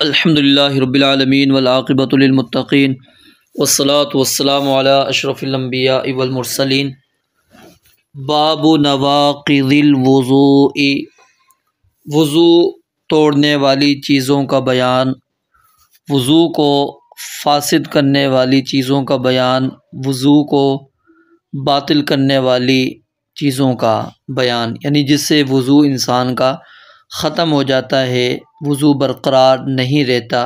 अल्हम्दुलिल्लाहि रब्बिल आलमीन वल आक़िबतु लिल मुत्तक़ीन वस्सलातु वस्सलामु अला अशरफिल अंबिया वल मुरसलीन। बाबु नवाक़िज़िल वुज़ूइ, वुज़ू तोड़ने वाली चीज़ों का बयान, वुज़ू को फासिद करने वाली चीज़ों का बयान, वुज़ू को बातिल करने वाली चीज़ों का बयान, यानी जिससे वुज़ू इंसान का ख़त्म हो जाता है, वुज़ू बरक़रार नहीं रहता।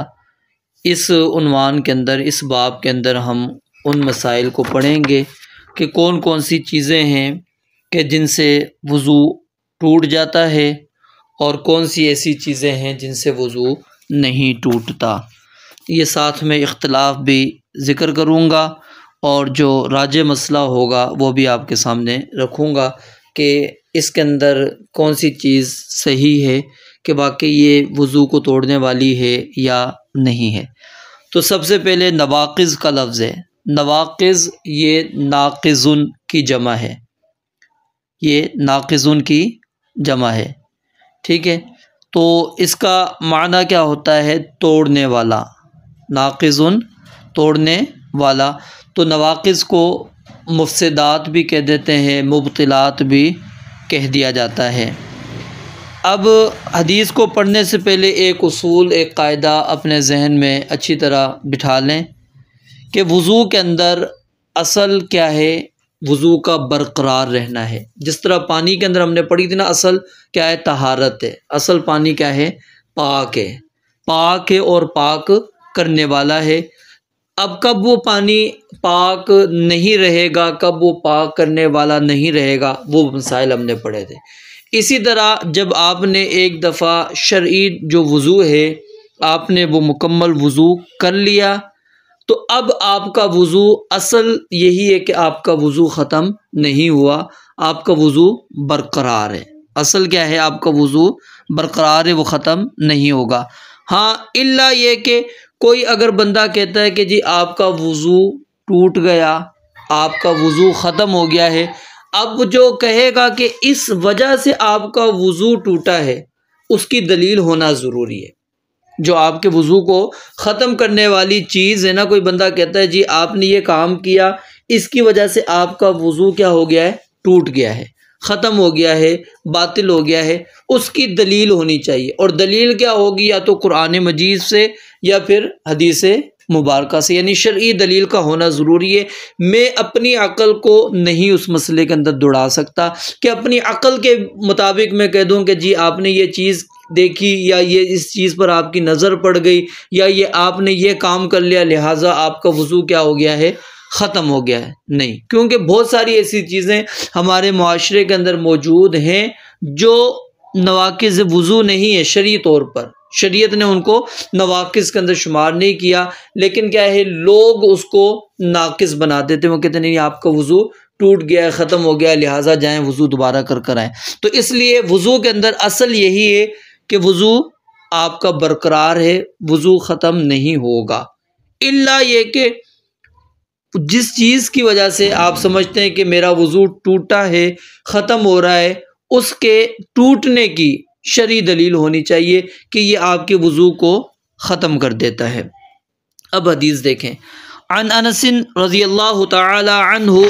इस उन्वान के अंदर, इस बाब के अंदर हम उन मसाइल को पढ़ेंगे कि कौन कौन सी चीज़ें हैं कि जिनसे वुज़ू टूट जाता है और कौन सी ऐसी चीज़ें हैं जिनसे वुज़ू नहीं टूटता। ये साथ में इख्तिलाफ भी ज़िक्र करूँगा और जो राजे मसला होगा वो भी आपके सामने रखूँगा कि इसके अंदर कौन सी चीज़ सही है कि वाकई ये वुज़ू को तोड़ने वाली है या नहीं है। तो सबसे पहले नवाक़िज़ का लफ्ज़ है। नवाक़िज़ ये नाक़िज़ुन की जमा है, ये नाक़िज़ुन की जमा है, ठीक है। तो इसका माना क्या होता है? तोड़ने वाला। नाक़िज़ुन तोड़ने वाला। तो नवाक़िज़ को मुफ़सिदात भी कह देते हैं, मुब्तिलात भी कह दिया जाता है। अब हदीस को पढ़ने से पहले एक उसूल, एक कायदा अपने जहन में अच्छी तरह बिठा लें कि वुज़ू के अंदर असल क्या है? वुज़ू का बरक़रार रहना है। जिस तरह पानी के अंदर हमने पढ़ी थी ना, असल क्या है? तहारत है। असल पानी क्या है? पाक है। पाक है और पाक करने वाला है। अब कब वो पानी पाक नहीं रहेगा, कब वो पाक करने वाला नहीं रहेगा, वो मसाइल हमने पढ़े थे। इसी तरह जब आपने एक दफ़ा शरई जो वुज़ू है, आपने वो मुकम्मल वुज़ू कर लिया, तो अब आपका वुज़ू असल यही है कि आपका वुज़ू ख़त्म नहीं हुआ, आपका वुज़ू बरक़रार है। असल क्या है? आपका वुज़ू बरक़रार है, वो ख़त्म नहीं होगा। हाँ, इल्ला ये कि कोई अगर बंदा कहता है कि जी आपका वुज़ू टूट गया, आपका वुज़ू ख़त्म हो गया है, अब जो कहेगा कि इस वजह से आपका वुज़ू टूटा है, उसकी दलील होना ज़रूरी है। जो आपके वुज़ू को ख़त्म करने वाली चीज़ है ना, कोई बंदा कहता है जी आपने ये काम किया, इसकी वजह से आपका वुज़ू क्या हो गया है? टूट गया है, ख़त्म हो गया है, बातिल हो गया है, उसकी दलील होनी चाहिए। और दलील क्या होगी? या तो कुरान मजीद से या फिर हदीस मुबारका से, यानी शरई दलील का होना ज़रूरी है। मैं अपनी अक़ल को नहीं उस मसले के अंदर दौड़ा सकता कि अपनी अक़ल के मुताबिक मैं कह दूं कि जी आपने ये चीज़ देखी या ये इस चीज़ पर आपकी नज़र पड़ गई या ये आपने ये काम कर लिया लिहाजा आपका वुज़ू क्या हो गया है? ख़त्म हो गया है। नहीं, क्योंकि बहुत सारी ऐसी चीज़ें हमारे मुआशरे के अंदर मौजूद हैं जो नवाक़िज़ वुज़ू नहीं है। शरई तौर पर शरीयत ने उनको नवाक़िज़ के अंदर शुमार नहीं किया, लेकिन क्या है, लोग उसको नाक़िज़ बना देते हैं। वो कहते नहीं, आपका वुज़ू टूट गया, ख़त्म हो गया, लिहाजा जाएं वुज़ू दोबारा कर आएँ। तो इसलिए वुज़ू के अंदर असल यही है कि वुज़ू आपका बरक़रार है, वुज़ू ख़त्म नहीं होगा। इल्ला ये कि जिस चीज़ की वजह से आप समझते हैं कि मेरा वुज़ू टूटा है, ख़त्म हो रहा है, उसके टूटने की शरई दलील होनी चाहिए कि ये आपके वुज़ू को ख़त्म कर देता है। अब हदीस देखें। अन अनस रज़ियल्लाहु तआला अन्हु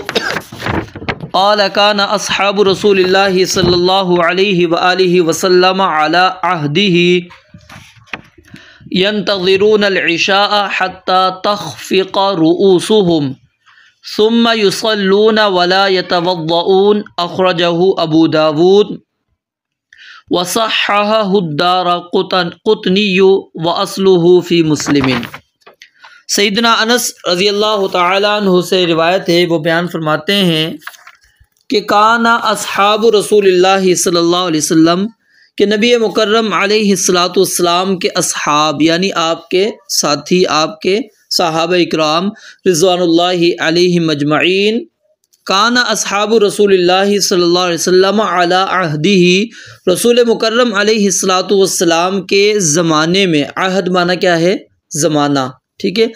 क़ाल काना अस्हाबु रसूलिल्लाहि सल्लल्लाहु अलैहि व आलिहि वसल्लम अला अहदिही यंतज़िरून अल-इशाअ हत्ता तख़फ़िक़ रुऊसुहुम सुम्मा युसल्लून वला यतवद्दऊन। अख़रजहु अबू दाऊद व सह्हहहु अद-दारक़ुतनी व अस्लुहु फ़ी मुस्लिमिन। सैयदना अनस रज़ियल्लाहु तआला अन्हु से रिवायत है, वो बयान फरमाते हैं कि काना अस्हाबु रसूलिल्लाहि सल्लल्लाहु अलैहि वसल्लम के नबी मुकर्रम अलैहिस्सलातु वस्सलाम के अस्हाब यानी आपके साथी, आपके सहाबा इकराम रिज़वानुल्लाहि अलैहिम अजमईन, काना अस्हाबु रसूलिल्लाहि सल्लल्लाहु अलैहि वसल्लम अला अहदिही, रसूल मुकर्रम अलैहिस्सलातु वस्सलाम के ज़माने में, अहद माना क्या है? ज़माना, ठीक है।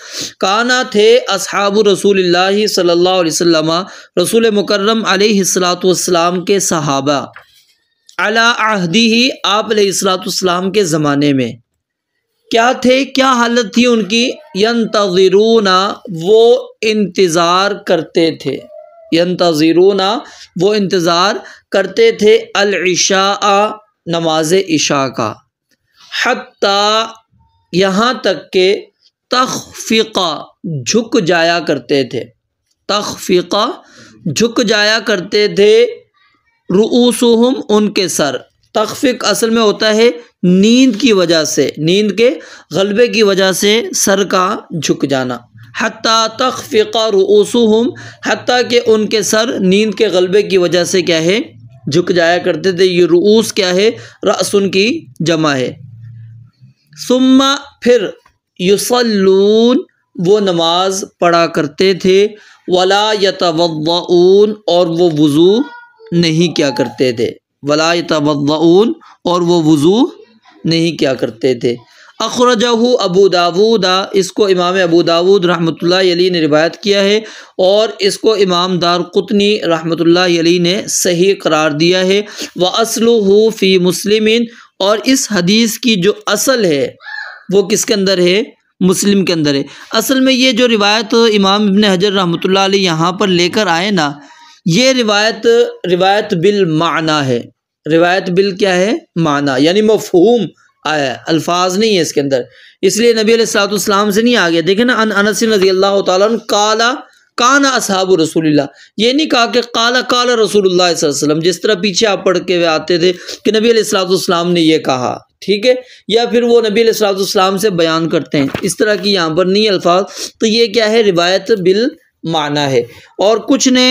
काना थे अस्हाबु रसूलिल्लाहि सल्लल्लाहु अलैहि वसल्लम, रसूल मुकर्रम अलैहिस्सलातु वस्सलाम के सहाबा, अला अहदिही, आप अलैहिस्सलातु वस्सलाम के ज़माने में, क्या थे, क्या हालत थी उनकी? यंतज़िरूना, वो इंतज़ार करते थे। यंतज़िरूना, वो इंतज़ार करते थे अल इशा, नमाज इशा का। हत्ता, यहाँ तक के तख़फ़िक़ा, झुक जाया करते थे। तख़फ़िक़ा, झुक जाया करते थे। रुऊसुहुम, उनके सर। तख़फ़िक़ असल में होता है नींद की वजह से, नींद के गलबे की वजह से सर का झुक जाना। हत्ता तख़फ़िक़ा रुऊसुहुम, हत्ता के उनके सर नींद के गलबे की वजह से क्या है, झुक जाया करते थे। ये रुऊस क्या है, रअसुन की जमा है। सुम्मा, फिर युसल्लून, वो नमाज पढ़ा करते थे। वला यतवद्दऊन, और वो वज़ू नहीं किया करते थे। वला यतवद्दऊन, और वो वज़ू नहीं किया करते थे। अखरजहु अबू दाऊद, इसको इमाम अबू दाऊद रहमतुल्लाहि अलैहि ने रिवायत किया है और इसको इमाम दारक़ुतनी रहमतुल्लाहि अलैहि ने सही करार दिया है। व अस्लुहु फ़ी मुस्लिमिन, और इस हदीस की जो असल है वो किसके अंदर है, मुस्लिम के अंदर है। असल में ये जो रिवायत इमाम इब्न हजर रहमतुल्लाहि अलैहि यहाँ पर लेकर आए ना, ये रिवायत बिल माना है। रिवायत बिल क्या है, माना, यानी मफ़हूम आया है, अल्फाज नहीं है इसके अंदर। इसलिए नबी अलैहिस्सलाम से नहीं आ गया। देखें ना, अनस रज़ियल्लाहु ताला अन्हु काला काना असहाबु रसूलिल्लाह, ये नहीं कहा कि काला काला रसूलुल्लाह सल्लल्लाहु अलैहि वसल्लम, जिस तरह पीछे आप पढ़ के आते थे कि नबी अलैहिस्सलाम ने ये कहा, ठीक है, या फिर वो नबी अलैहिस्सलाम से बयान करते हैं, इस तरह की यहाँ पर नहीं अल्फाज। तो ये क्या है, रिवायत बिल माना है। और कुछ ने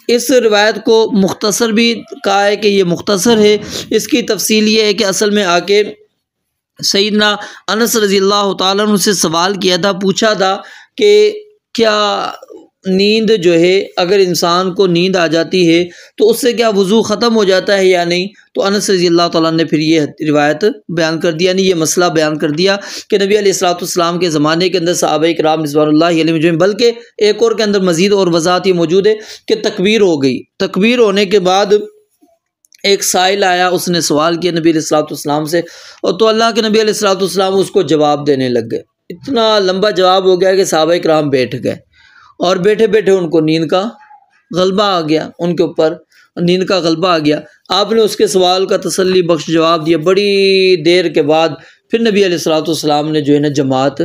इस रिवायत को मुख्तसर भी कहा है कि ये मुख्तसर है। इसकी तफसील ये है कि असल में आके सैयदना अनस रज़ियल्लाहु ताला अन्हु से सवाल किया था, पूछा था कि क्या नींद जो है, अगर इंसान को नींद आ जाती है तो उससे क्या वज़ू ख़त्म हो जाता है या नहीं? तो अनस रज़ियल्लाहु ताला ने फिर ये रिवायत बयान कर दिया, यानी ये मसला बयान कर दिया कि नबी अलैहिस्सलाम के ज़माने के अंदर सहाबाए किराम रिज़वानुल्लाहि अलैहिम अजमईन, बल्कि एक और के अंदर मज़ीद और वज़ाहत ये मौजूद है कि तकबीर हो गई। तकबीर होने के बाद एक साइल आया, उसने सवाल किया नबी अलैहिस्सलाम से, और तो अल्लाह के नबी अलैहिस्सलाम उसको जवाब देने लग गए। इतना लंबा जवाब हो गया कि सहाबाए किराम बैठ गए, और बैठे बैठे उनको नींद का गलबा आ गया, उनके ऊपर नींद का गलबा आ गया। आपने उसके सवाल का तसल्ली बख्श जवाब दिया। बड़ी देर के बाद फिर नबी अलैहिस्सलाम ने जो है ना जमात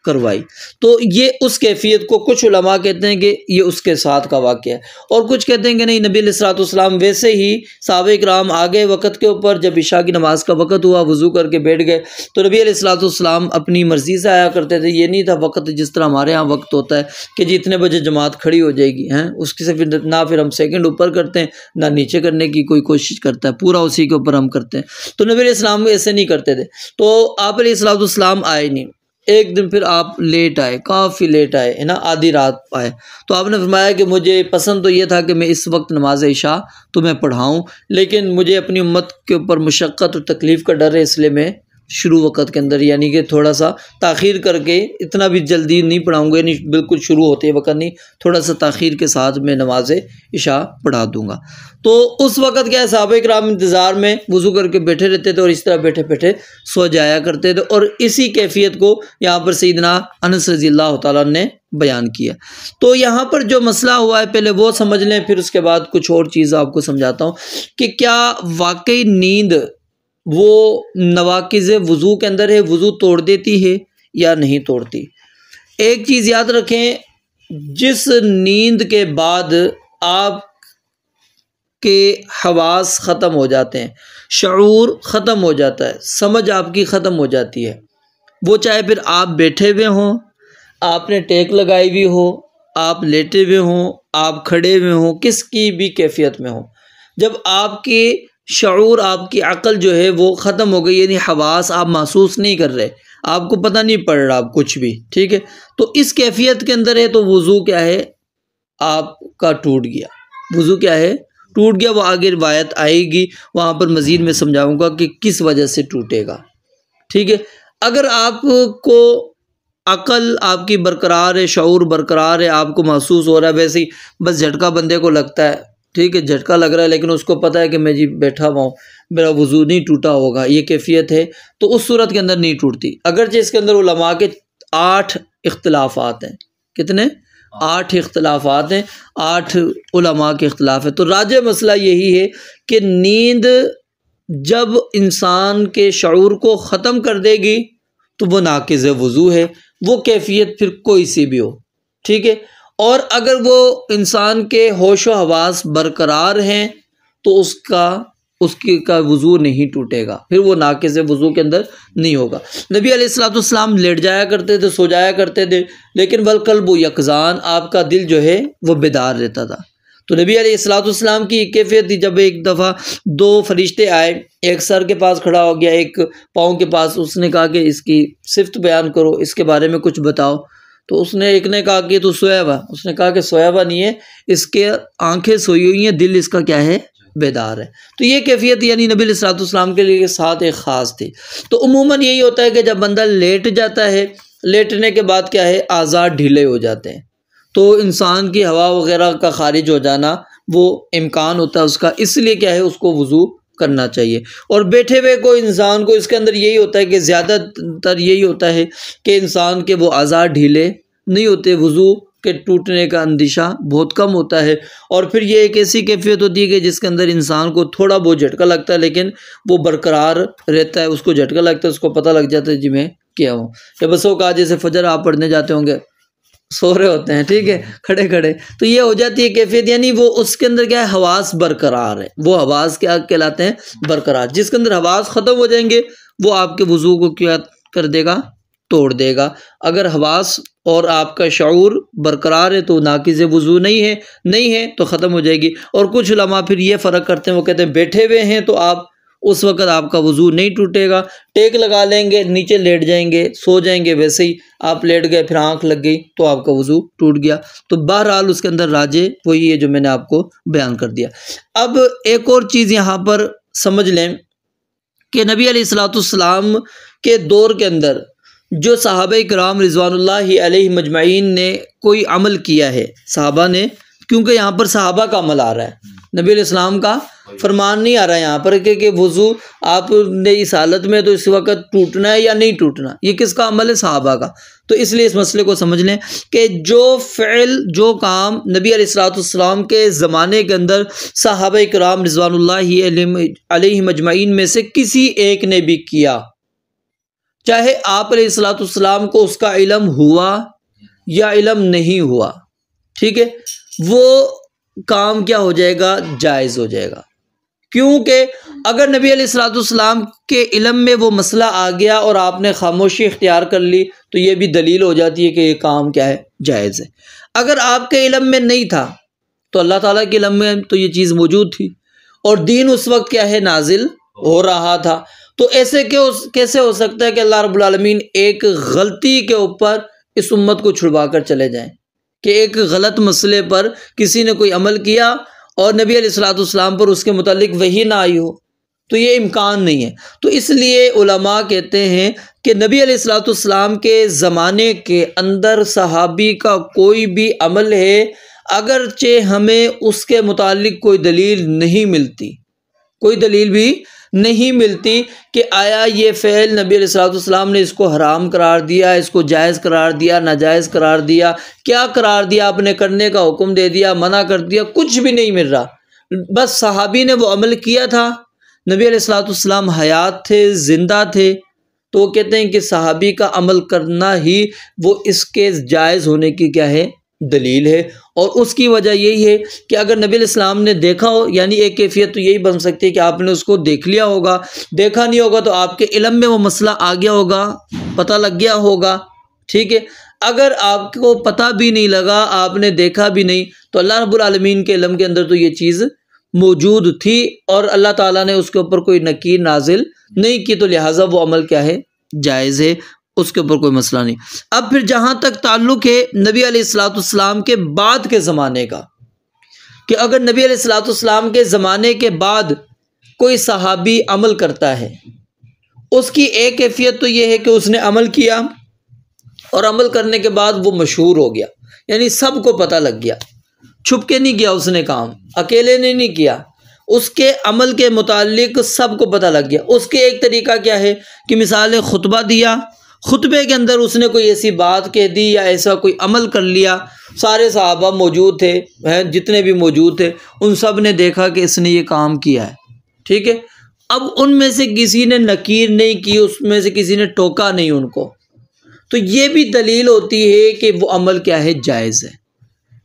करवाई। तो ये उस कैफियत को कुछ उलमा कहते हैं कि ये उसके साथ का वाक़या है, और कुछ कहते हैं कि नहीं, नबी अलैहिस्सलाम वैसे ही सहाबा किराम आ गए वक़्त के ऊपर, जब इशा की नमाज का वक़्त हुआ वज़ू करके बैठ गए। तो नबी अलैहिस्सलाम अपनी मर्ज़ी से आया करते थे। ये नहीं था वक़्त जिस तरह हमारे यहाँ वक्त होता है कि जी इतने बजे जमात खड़ी हो जाएगी, हैं, उसकी से फिर ना फिर हम सेकंड ऊपर करते हैं ना नीचे करने की कोई कोशिश करता है, पूरा उसी के ऊपर हम करते हैं। तो नबी अलैहिस्सलाम ऐसे नहीं करते थे। तो आप अलैहिस्सलाम आए नहीं। एक दिन फिर आप लेट आए, काफ़ी लेट आए, है ना, आधी रात आए। तो आपने फरमाया कि मुझे पसंद तो ये था कि मैं इस वक्त नमाज इशा तुम्हें पढ़ाऊँ, लेकिन मुझे अपनी उम्मत के ऊपर मुशक्क़त और तकलीफ़ का डर है, इसलिए मैं शुरू वक़्त के अंदर, यानी कि थोड़ा सा ताख़ीर करके, इतना भी जल्दी नहीं पढ़ाऊँगा, यानी बिल्कुल शुरू होते वक़्त नहीं, थोड़ा सा ताख़ीर के साथ मैं नमाज इशा पढ़ा दूँगा। तो उस वक़्त क्या है, सहाबा किराम इंतज़ार में वज़ू करके बैठे रहते थे और इस तरह बैठे बैठे सो जाया करते थे। और इसी कैफियत को यहाँ पर सैयदना अनस रज़ियल्लाहु ताला ने बयान किया। तो यहाँ पर जो मसला हुआ है पहले वो समझ लें, फिर उसके बाद कुछ और चीज़ आपको समझाता हूँ कि क्या वाकई नींद वो नवाकिज़ वज़ू के अंदर है, वज़ू तोड़ देती है या नहीं तोड़ती। एक चीज़ याद रखें, जिस नींद के बाद आप के हवास ख़त्म हो जाते हैं, शऊर ख़त्म हो जाता है, समझ आपकी ख़त्म हो जाती है, वो चाहे फिर आप बैठे हुए हों, आपने टेक लगाई हुई हो, आप लेटे हुए हों, आप खड़े हुए हों, किसकी भी कैफियत में हो, जब आपकी शऊर, आपकी अक़ल जो है वो ख़त्म हो गई, यानी हवास आप महसूस नहीं कर रहे, आपको पता नहीं पड़ रहा आप कुछ भी, ठीक है, तो इस कैफियत के अंदर है, तो वज़ू क्या है, आपका टूट गया। वज़ू क्या है, टूट गया। वो आगे रिवायत आएगी, वहाँ पर मज़ीद मैं समझाऊंगा कि किस वजह से टूटेगा, ठीक है। अगर आपको अक़ल आपकी बरकरार है, शऊर बरकरार है, आपको महसूस हो रहा है, वैसे ही बस झटका बंदे को लगता है, ठीक है, झटका लग रहा है लेकिन उसको पता है कि मैं जी बैठा हुआ हूँ, मेरा वज़ू नहीं टूटा होगा, ये कैफियत है, तो उस सूरत के अंदर नहीं टूटती। अगरचे इसके अंदर उलमा के 8 इख्तिलाफ़ात हैं। कितने? 8 इख्तिलाफ़ात हैं, 8 उलमा के इख्तिलाफ़ है। तो राज मसला यही है कि नींद जब इंसान के शऊर को ख़त्म कर देगी तो वो नाक़िज़ वज़ू है, वो कैफियत फिर कोई सी भी हो, ठीक है। और अगर वो इंसान के होश व हवास बरकरार हैं तो उसकी का वज़ू नहीं टूटेगा, फिर वो नाक़िज़ वज़ू के अंदर नहीं होगा। नबी अलैहिस्सलाम लेट जाया करते थे, सो जाया करते थे, लेकिन वल क़ल्बु यक़ज़ान, आपका दिल जो है वो बेदार रहता था। तो नबी अलैहिस्सलाम की कैफियत थी, जब एक दफ़ा 2 फरिश्ते आए, एक सर के पास खड़ा हो गया, एक पाँव के पास, उसने कहा कि इसकी सिफ़त बयान करो, इसके बारे में कुछ बताओ। तो उसने एक ने कहा कि तू सोया हुआ, उसने कहा कि सोया हुआ नहीं है, इसके आंखें सोई हुई हैं, दिल इसका क्या है? बेदार है। तो ये कैफियत यानी नबी अलैहिस्सलाम के लिए साथ एक ख़ास थी। तो उमूमन यही होता है कि जब बंदा लेट जाता है, लेटने के बाद क्या है, आज़ाद ढीले हो जाते हैं, तो इंसान की हवा वगैरह का खारिज हो जाना वो इम्कान होता है उसका, इसलिए क्या है, उसको वज़ू करना चाहिए। और बैठे हुए को इंसान को इसके अंदर यही होता है कि ज़्यादातर यही होता है कि इंसान के वो आज़ाद ढीले नहीं होते, वज़ू के टूटने का अंदेशा बहुत कम होता है। और फिर ये एक ऐसी कैफियत होती है कि जिसके अंदर इंसान को थोड़ा बहुत झटका लगता है, लेकिन वो बरकरार रहता है, उसको झटका लगता है, उसको पता लग जाता है जी मैं क्या हूँ। या बसों का जैसे फजर आप पढ़ने जाते होंगे, सो रहे होते हैं, ठीक है, खड़े खड़े, तो ये हो जाती है कैफियत, यानी वो उसके अंदर क्या है, हवास बरकरार है। वो हवास क्या कहलाते हैं? बरकरार। जिसके अंदर हवास ख़त्म हो जाएंगे वो आपके वज़ू को क्या कर देगा? तोड़ देगा। अगर हवास और आपका शऊर बरकरार है तो नाक़िज़ वज़ू नहीं है तो ख़त्म हो जाएगी। और कुछ उलमा फिर ये फ़र्क करते हैं, वो कहते हैं बैठे हुए हैं तो आप उस वक़्त आपका वज़ू नहीं टूटेगा, टेक लगा लेंगे, नीचे लेट जाएंगे, सो जाएंगे, वैसे ही आप लेट गए, फिर आँख लग गई तो आपका वज़ू टूट गया। तो बहरहाल उसके अंदर राजे वही है जो मैंने आपको बयान कर दिया। अब एक और चीज़ यहाँ पर समझ लें कि नबी अलैहिस्सलाम के दौर के अंदर जो सहाबा किराम रिज़वानुल्लाहि अलैहिम अजमईन ने कोई अमल किया है, सहाबा ने, क्योंकि यहाँ पर सहाबा का अमल आ रहा है, नबी अलैहिस्सलाम का फरमान नहीं आ रहा है यहाँ पर कि वज़ू आपने इस हालत में तो इस वक्त टूटना है या नहीं टूटना, ये किसका अमल है? सहाबा का। तो इसलिए इस मसले को समझ लें कि जो काम नबी अलैहिस्सलाम के ज़माने के अंदर सहाबा किराम रिज़वानुल्लाहि अलैहिम अजमईन में से किसी एक ने भी किया, चाहे आप अलैहिस्सलाम को उसका इल्म हुआ या इल्म नहीं हुआ, ठीक है, वो काम क्या हो जाएगा? जायज़ हो जाएगा। क्योंकि अगर नबी अलैहिस्सलाम के इल्म में वो मसला आ गया और आपने खामोशी इख्तियार कर ली तो ये भी दलील हो जाती है कि ये काम क्या है? जायज़ है। अगर आपके इल्म में नहीं था तो अल्लाह ताला के इल्म में तो ये चीज़ मौजूद थी और दीन उस वक्त क्या है? नाजिल हो रहा था। तो ऐसे कैसे हो सकता है कि अल्लाह रब्बुल आलमीन एक गलती के ऊपर इस उम्मत को छुड़वा कर चले जाएं, कि एक गलत मसले पर किसी ने कोई अमल किया और नबी अलैहिस्सलाम पर उसके मुतालिक वही ना आई हो, तो ये इम्कान नहीं है। तो इसलिए उलमा कहते हैं कि नबी अलैहिस्सलाम के ज़माने के अंदर सहाबी का कोई भी अमल है, अगरचे हमें उसके मुतालिक कोई दलील नहीं मिलती, कोई दलील भी नहीं मिलती कि आया ये फ़ेल नबी अलैहिस्सलाम ने इसको हराम करार दिया, इसको जायज़ करार दिया, नाजायज़ करार दिया, क्या करार दिया आपने, करने का हुक्म दे दिया, मना कर दिया, कुछ भी नहीं मिल रहा। बस सहाबी ने वो अमल किया था, नबी अलैहिस्सलाम हयात थे, ज़िंदा थे, तो वो कहते हैं कि सहाबी का अमल करना ही वो इसके जायज़ होने की क्या है? दलील है। और उसकी वजह यही है कि अगर नबी अलैहिस्सलाम ने देखा हो, यानी एक कैफियत तो यही बन सकती है कि आपने उसको देख लिया होगा, देखा नहीं होगा तो आपके इल्म में वो मसला आ गया होगा, पता लग गया होगा, ठीक है। अगर आपको पता भी नहीं लगा, आपने देखा भी नहीं, तो अल्लाह रब्बुल आलमीन के इल्म के अंदर तो ये चीज़ मौजूद थी और अल्लाह ताला ने उसके ऊपर कोई नकीर नाजिल नहीं की, तो लिहाजा वो अमल क्या है? जायज़ है, उसके ऊपर कोई मसला नहीं। अब फिर जहाँ तक ताल्लुक़ है नबी अलैहिस्सलाम के बाद के ज़माने का, कि अगर नबी अलैहिस्सलाम के ज़माने के बाद कोई सहाबी अमल करता है, उसकी एक कैफियत तो ये है कि उसने अमल किया और अमल करने के बाद वो मशहूर हो गया, यानी सबको पता लग गया, छुप के नहीं किया उसने काम, अकेले ने नहीं किया, उसके अमल के मुतालिक सबको पता लग गया। उसके एक तरीका क्या है कि मिसाल खुतबा दिया, खुतबे के अंदर उसने कोई ऐसी बात कह दी या ऐसा कोई अमल कर लिया, सारे सहाबा मौजूद थे, हैं जितने भी मौजूद थे, उन सब ने देखा कि इसने ये काम किया है, ठीक है। अब उनमें से किसी ने नकीर नहीं की, उसमें से किसी ने टोका नहीं उनको, तो ये भी दलील होती है कि वो अमल क्या है, जायज़ है।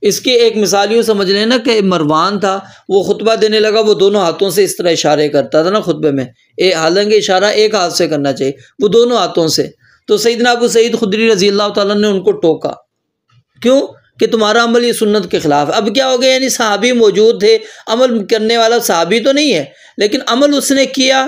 इसकी एक मिसाल यूँ समझ लेना कि मरवान था, वो खुतबा देने लगा, वो दोनों हाथों से इस तरह इशारे करता था ना खुतबे में, हालांकि इशारा एक हाथ से करना चाहिए, वो दोनों हाथों से। तो सैयदना अबू सईद खुदरी रज़ी अल्लाह ताला ने उनको टोका, क्यों कि तुम्हारा अमल ये सुन्नत के ख़िलाफ़ है। अब क्या हो गया, यानी सहाबी मौजूद थे, अमल करने वाला सहाबी तो नहीं है, लेकिन अमल उसने किया।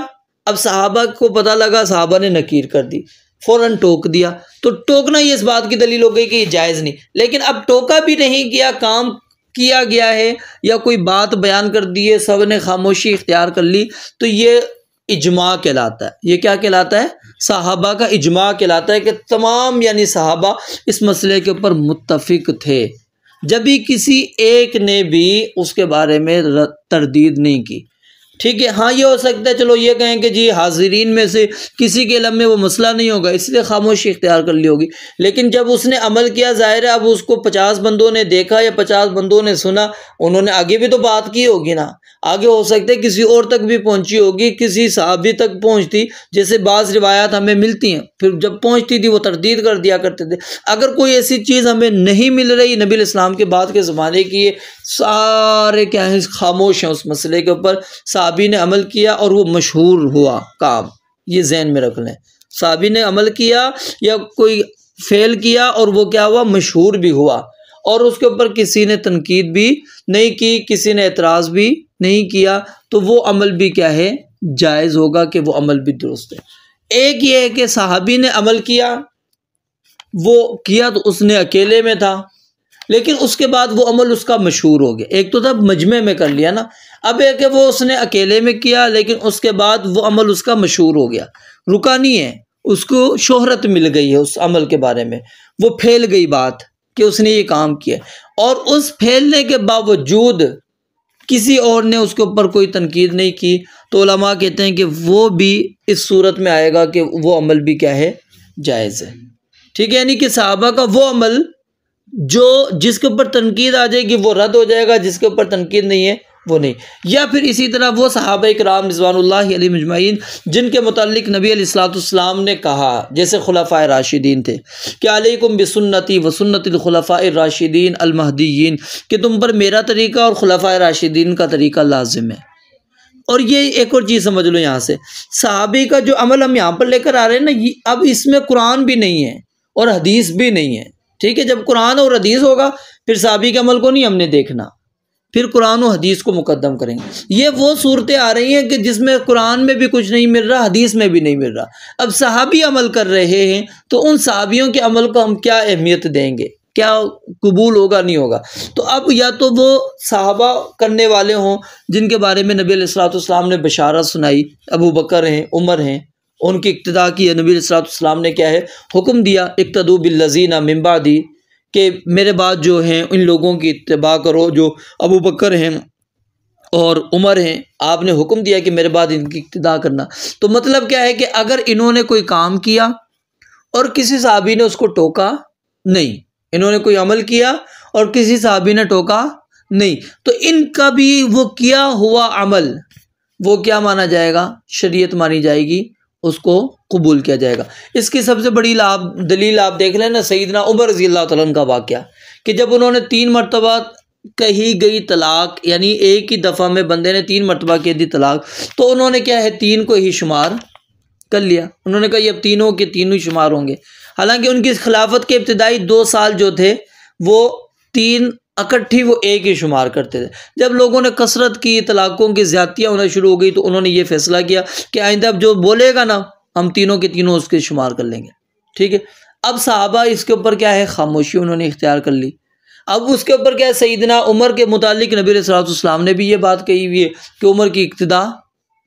अब सहाबा को पता लगा, सहाबा ने नकीर कर दी, फ़ौरन टोक दिया। तो टोकना ये इस बात की दलील हो गई कि ये जायज़ नहीं। लेकिन अब टोका भी नहीं किया, काम किया गया है या कोई बात बयान कर दी है, सब ने खामोशी इख्तियार कर ली, तो ये इजमा कहलाता है। ये क्या कहलाता है, सहाबा का इजमा कहलाता है कि तमाम यानी सहाबा इस मसले के ऊपर मुत्तफिक थे, जब भी किसी एक ने भी उसके बारे में तरदीद नहीं की, ठीक है। हाँ, ये हो सकता है चलो ये कहें कि जी हाजिरीन में से किसी के इल्म में वो मसला नहीं होगा, इसलिए खामोशी इख्तियार कर ली होगी, लेकिन जब उसने अमल किया, ज़ाहिर है अब उसको 50 बंदों ने देखा या 50 बंदों ने सुना, उन्होंने आगे भी तो बात की होगी ना, आगे हो सकता है किसी और तक भी पहुंची होगी, किसी सहाबी तक पहुंचती, जैसे बाज़ रिवायात हमें मिलती हैं, फिर जब पहुंचती थी वो तरदीद कर दिया करते थे। अगर कोई ऐसी चीज़ हमें नहीं मिल रही नबी इस्लाम के बाद के ज़माने की, सारे क्या है खामोश हैं उस मसले के ऊपर, सहाबी ने अमल किया और वो मशहूर हुआ काम, ये जहन में रख लें। सहाबी ने अमल किया या कोई फेल किया और वो क्या हुआ, मशहूर भी हुआ, और उसके ऊपर किसी ने तनकीद भी नहीं की, किसी ने एतराज़ भी नहीं किया, तो वो अमल भी क्या है, जायज़ होगा कि वो अमल भी दुरुस्त है। एक ये है कि सहाबी ने अमल किया, वो किया तो उसने अकेले में था, लेकिन उसके बाद वो अमल उसका मशहूर हो गया। एक तो था मजमे में कर लिया ना, अब एक है वो उसने अकेले में किया, लेकिन उसके बाद वो अमल उसका मशहूर हो गया, रुका नहीं है, उसको शोहरत मिल गई है उस अमल के बारे में, वो फैल गई बात कि उसने ये काम किया, और उस फैलने के बावजूद किसी और ने उसके ऊपर कोई तनकीद नहीं की, तो उलमा कहते हैं कि वो भी इस सूरत में आएगा कि वो अमल भी क्या है, जायज़ है, ठीक है। यानी कि सहाबा का वो अमल जो जिसके ऊपर तनकीद आ जाएगी वो रद्द हो जाएगा, जिसके ऊपर तनकीद नहीं है वो नहीं। या फिर इसी तरह वो सहाबा इकराम रिज़वानुल्लाहि अलैहिम अजमईन जिनके मुताल्लिक नबी अलैहिस्सलाम ने कहा, जैसे खुलफ़ाए राशिदीन थे कि अलैकुम बिसुन्नती व सुन्नतिल खुलफ़ाए राशिदीन अल महदीयीन, कि तुम पर मेरा तरीका और खुलफ़ाए राशिदीन का तरीका लाजिम है। और ये एक और चीज़ समझ लो, यहाँ से सहाबी का जो अमल हम यहाँ पर लेकर आ रहे हैं ना, अब इसमें कुरान भी नहीं है और हदीस भी नहीं है, ठीक है। जब कुरान और हदीस होगा फिर सहाबी के अमल को नहीं हमने देखना, फिर कुरान और हदीस को मुकद्दम करेंगे। ये वो सूरतें आ रही हैं कि जिसमें कुरान में भी कुछ नहीं मिल रहा, हदीस में भी नहीं मिल रहा। अब सहाबी अमल कर रहे हैं तो उन सहाबियों के अमल को हम क्या अहमियत देंगे, क्या कबूल होगा, नहीं होगा। तो अब या तो वो सहाबा करने वाले हों जिनके बारे में नबी अलैहिस्सलाम ने बशारत सुनाई, अबू बकर हैं, उमर हैं, उनकी इक्तदा की है। नबी अलैहिस्सलाम ने क्या है, हुक्म दिया, इक्तदू बिल्लज़ीना मिन बादी, कि मेरे बाद जो हैं इन लोगों की इत्तिबा करो जो अबू बकर हैं और उमर हैं, आपने हुक्म दिया कि मेरे बाद इनकी इक्तदा करना। तो मतलब क्या है कि अगर इन्होंने कोई काम किया और किसी सहाबी ने उसको टोका नहीं, इन्होंने कोई अमल किया और किसी सहाबी ने टोका नहीं, तो इनका भी वो किया हुआ अमल वो क्या माना जाएगा, शरीयत मानी जाएगी, उसको कबूल किया जाएगा। इसकी सबसे बड़ी दलील आप देख लें ना, सैयदना उमर रज़ी अल्लाह तआला अन्हु का वाक़या, कि जब उन्होंने 3 मरतबा कही गई तलाक, यानी एक ही दफ़ा में बंदे ने 3 मरतबा कह दी तलाक, तो उन्होंने क्या है 3 को ही शुमार कर लिया। उन्होंने कहा ये अब तीनों के तीनों ही शुमार होंगे। हालांकि उनकी खिलाफत के इब्तिदाई 2 साल जो थे वो 3 इकट्ठी वो एक ही शुमार करते थे। जब लोगों ने कसरत की, तलाकों की ज़्यादतियाँ होना शुरू हो गई, तो उन्होंने ये फैसला किया कि आइंदा अब जो बोलेगा ना हम तीनों के तीनों उसके शुमार कर लेंगे, ठीक है। अब सहाबा इसके ऊपर क्या है, खामोशी उन्होंने इख्तियार कर ली। अब उसके ऊपर क्या है, सैयदना उमर के मुतालिक नबी अलैहिस्सलाम ने भी ये बात कही हुई है कि उमर की इक्तिदा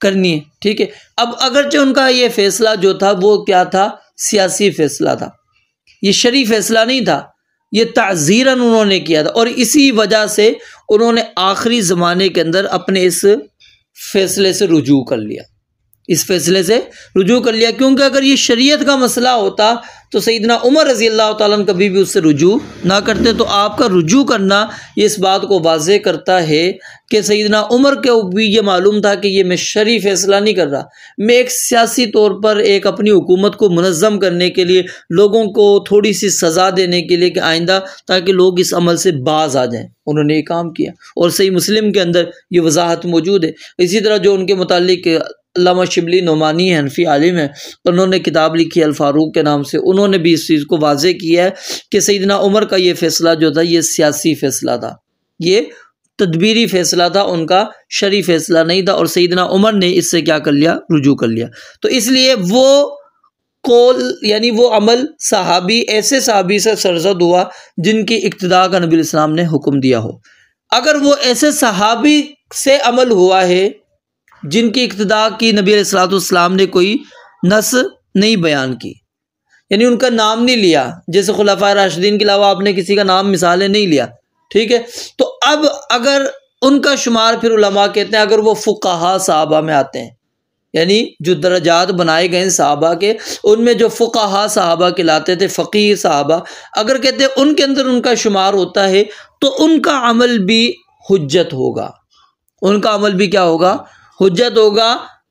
करनी है, ठीक है। अब अगरचे उनका ये फैसला जो था वो क्या था, सियासी फैसला था, ये शरई फैसला नहीं था, ये ताज़ीरन उन्होंने किया था, और इसी वजह से उन्होंने आखिरी ज़माने के अंदर अपने इस फैसले से रुजू कर लिया, इस फैसले से रुजू कर लिया। क्योंकि अगर ये शरीयत का मसला होता तो सैयदना उमर रज़ी अल्लाह ताला अन्हु कभी भी उससे रुजू ना करते। तो आपका रुजू करना ये इस बात को वाज़े करता है कि सैयदना उमर को भी ये मालूम था कि ये मैं शरई फ़ैसला नहीं कर रहा, मैं एक सियासी तौर पर एक अपनी हुकूमत को मुनज़्ज़म करने के लिए, लोगों को थोड़ी सी सज़ा देने के लिए कि आइंदा ताकि लोग इस अमल से बाज आ जाएँ, उन्होंने ये काम किया। और सही मुस्लिम के अंदर ये वजाहत मौजूद है। इसी तरह जो उनके मुतालिक अल्लामा शिबली नोमानी हनफी आलिम है, उन्होंने किताब लिखी अल फारूक के नाम से, उन्होंने भी इस चीज़ को वाज़े किया है कि सैयदना उमर का ये फ़ैसला जो था ये सियासी फ़ैसला था, ये तदबीरी फ़ैसला था, उनका शरई फ़ैसला नहीं था। और सैयदना उमर ने इससे क्या कर लिया, रुजू कर लिया। तो इसलिए वो कौल यानी वो अमल सहाबी, ऐसे सहाबी से सरज़द हुआ जिनकी इक्तिदा का नबी इस्लाम ने हुक्म दिया हो। अगर वो ऐसे सहाबी से अमल हुआ है जिनकी इक्तिदा की नबी अलैहिस्सलाम ने कोई नस नहीं बयान की, यानी उनका नाम नहीं लिया, जैसे खुलाफाए राशिदीन के अलावा आपने किसी का नाम मिसालें नहीं लिया, ठीक है। तो अब अगर उनका शुमार फिर उलमा कहते हैं अगर वो फुक़हा साहबा में आते हैं, यानी जो दरजात बनाए गए साहबा के, उनमें जो फुक़हा साहबा कहलाते थे, फ़क़ीह साहबा, अगर कहते हैं उनके अंदर उनका शुमार होता है तो उनका अमल भी हुज्जत होगा, उनका अमल भी क्या होगा, हुज्जत होगा।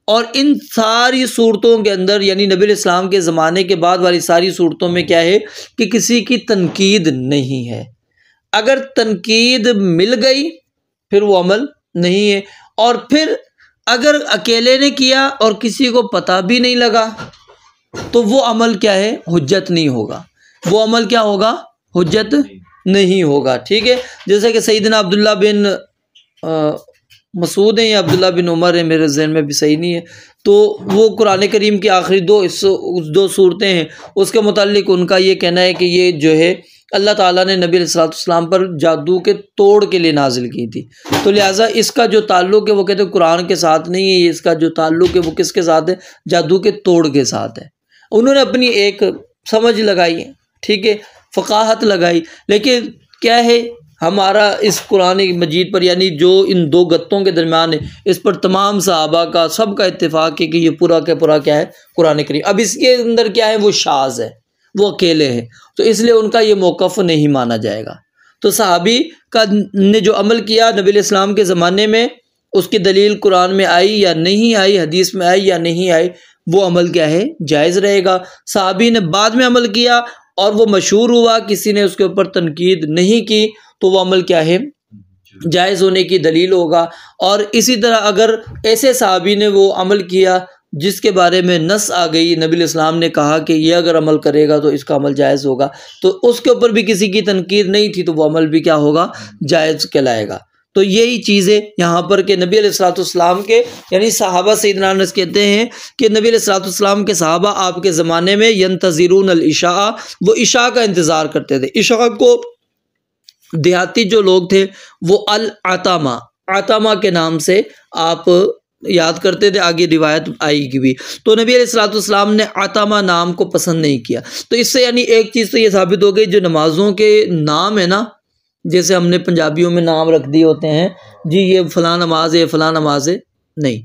और इन सारी सूरतों के अंदर यानी नबी इस्लाम के ज़माने के बाद वाली सारी सूरतों में क्या है कि किसी की तनकीद नहीं है। अगर तनकीद मिल गई फिर वो अमल नहीं है, और फिर अगर अकेले ने किया और किसी को पता भी नहीं लगा तो वो अमल क्या है, हुज्जत नहीं होगा, वो अमल क्या होगा, हुज्जत नहीं होगा, ठीक है। जैसे कि सैयदना अब्दुल्ला बिन मसूद है या अब्दुल्ला बिन उमर है, मेरे ज़हन में भी सही नहीं है, तो वो कुरान करीम की आखिरी दो सूरतें हैं, उसके मुताल्लिक उनका ये कहना है कि ये जो है अल्लाह ताला ने नबी अलैहिस्सलाम पर जादू के तोड़ के लिए नाजिल की थी। तो लिहाजा इसका जो ताल्लुक़ है वो कहते हैं कुरान के साथ नहीं है, इसका जो ताल्लुक़ है वो किसके साथ है, जादू के तोड़ के साथ है। उन्होंने अपनी एक समझ लगाई है, ठीक है, फ़क़ाहत लगाई, लेकिन क्या है हमारा इस कुरान मजीद पर यानी जो इन दो गत्तों के दरमियान है, इस पर तमाम सहाबा का सबका इत्तेफाक है कि ये पूरा का पूरा क्या है, कुरान करीम। अब इसके अंदर क्या है, वो शाज़ है, वो अकेले हैं, तो इसलिए उनका ये मौक़िफ़ नहीं माना जाएगा। तो सहाबी का ने जो अमल किया नबी इस्लाम के ज़माने में, उसकी दलील कुरान में आई या नहीं आई, हदीस में आई या नहीं आई, वो अमल क्या है, जायज़ रहेगा। सहाबी ने बाद में अमल किया और वो मशहूर हुआ, किसी ने उसके ऊपर तनकीद नहीं की, तो वो अमल क्या है, जायज़ होने की दलील होगा। और इसी तरह अगर ऐसे सहाबी ने वो अमल किया जिसके बारे में नस आ गई, नबी इस्लाम ने कहा कि ये अगर अमल करेगा तो इसका अमल जायज़ होगा, तो उसके ऊपर भी किसी की तनकीद नहीं थी, तो वो अमल भी क्या होगा, जायज़ कहलाएगा। तो यही चीज़ें यहाँ पर कि नबी अलैहिस्सलाम के यानी सहाबा सैयदना अनस कहते हैं कि नबी अलैहिस्सलाम के सहाबा आपके ज़माने में यंतज़िरून अल इशा, वो इशा का इंतज़ार करते थे। इशा को देहाती जो लोग थे वो अल आतामा के नाम से आप याद करते थे, आगे रिवायत आएगी भी। तो नबी अलैहिस्सलाम ने आतामा नाम को पसंद नहीं किया। तो इससे यानी एक चीज़ तो ये साबित हो गई, जो नमाज़ों के नाम है ना, जैसे हमने पंजाबियों में नाम रख दिए होते हैं जी, ये फ़लाँ नमाज है, फ़लाँ नमाज है, नहीं,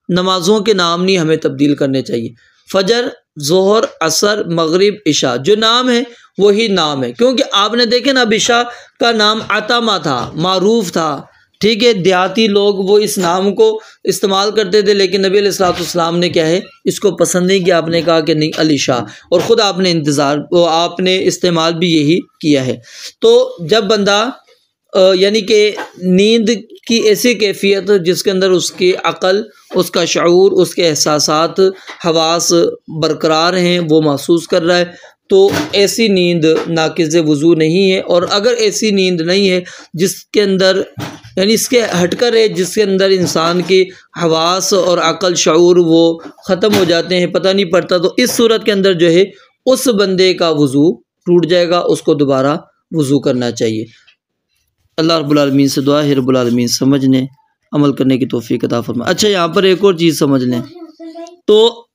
नमाज़ों के नाम नहीं हमें तब्दील करने चाहिए। फ़जर, ज़ोहर, असर, मगरिब, इशा, जो नाम है वही नाम है। क्योंकि आपने देखे ना, अब इशा का नाम आतामा था, मारूफ था, ठीक है, देहाती लोग वो इस नाम को इस्तेमाल करते थे, लेकिन नबी अलैहिस्सलाम ने क्या है, इसको पसंद नहीं किया। आपने कहा कि नहीं अल इशा, और ख़ुद आपने इस्तेमाल भी यही किया है। तो जब बंदा यानी कि नींद की ऐसी कैफियत जिसके अंदर उसकी अक़ल, उसका शऊर, उसके एहसासात, हवास बरकरार हैं, वो महसूस कर रहा है, तो ऐसी नींद नाक़िज़ वज़ू नहीं है। और अगर ऐसी नींद नहीं है जिसके अंदर यानी इसके हटकर है, जिसके अंदर इंसान की हवास और अक़ल, शऊर वो ख़त्म हो जाते हैं, पता नहीं पड़ता, तो इस सूरत के अंदर जो है उस बंदे का वज़ू टूट जाएगा, उसको दोबारा वज़ू करना चाहिए। अल्लाह रब्बुल आलमीन से दुआ है रब्बुल आलमीन समझने अमल करने की तौफीक अता फरमाए। अच्छा, यहाँ पर एक और चीज़ समझ लें, तो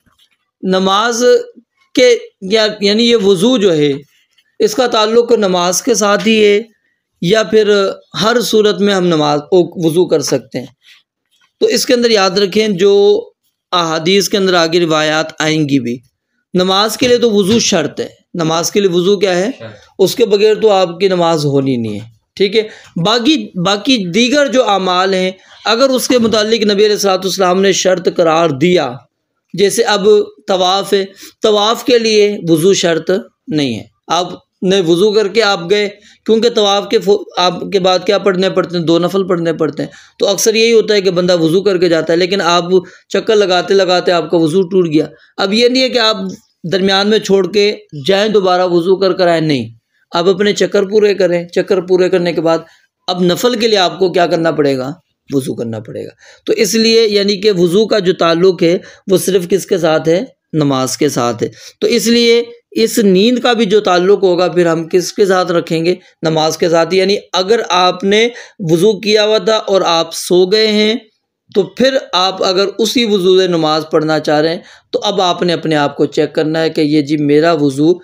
नमाज के यानी ये वज़ू जो है इसका ताल्लुक़ नमाज के साथ ही है या फिर हर सूरत में हम नमाज वज़ू कर सकते हैं? तो इसके अंदर याद रखें, जो अहादीस के अंदर आगे रिवायात आएंगी भी, नमाज के लिए तो वज़ू शर्त है। नमाज के लिए वज़ू क्या है? उसके बगैर तो आपकी नमाज होनी नहीं है, ठीक है। बाकी दीगर जो अमाल हैं, अगर उसके मुतालिक नबी अलैहिस्सलाम ने शर्त करार दिया, जैसे अब तवाफ़ है, तवाफ़ के लिए वज़ू शर्त नहीं है। आपने वज़ू करके आप गए, क्योंकि तवाफ़ आपके बाद क्या पढ़ने पड़ते हैं? 2 नफल पढ़ने पड़ते हैं। तो अक्सर यही होता है कि बंदा वज़ू करके जाता है, लेकिन आप चक्कर लगाते लगाते आपका वज़ू टूट गया। अब ये नहीं है कि आप दरमियान में छोड़ के जाएँ दोबारा वज़ू कर आएँ, नहीं, आप अपने चक्कर पूरे करें। चक्कर पूरे करने के बाद अब नफल के लिए आपको क्या करना पड़ेगा? वज़ू करना पड़ेगा। तो इसलिए यानी कि वज़ू का जो ताल्लुक़ है वो सिर्फ़ किसके साथ है? नमाज के साथ है। तो इसलिए इस नींद का भी जो ताल्लुक़ होगा फिर हम किसके साथ रखेंगे? नमाज के साथ। यानी अगर आपने वज़ू किया हुआ था और आप सो गए हैं, तो फिर आप अगर उसी वज़ू से नमाज पढ़ना चाह रहे हैं, तो अब आपने अपने आप को चेक करना है कि ये जी मेरा वज़ू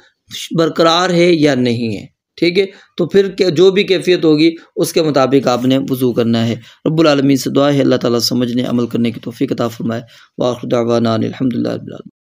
बरकरार है या नहीं है, ठीक है। तो फिर जो भी कैफियत होगी उसके मुताबिक आपने वज़ू करना है। रब्बुल आलमीन से दुआ है अल्लाह ताला समझने अमल करने की तौफ़ीक़ अता फ़रमाए। व आखिर दावाना अनिल हम्दुलिल्लाहि रब्बिल आलमीन।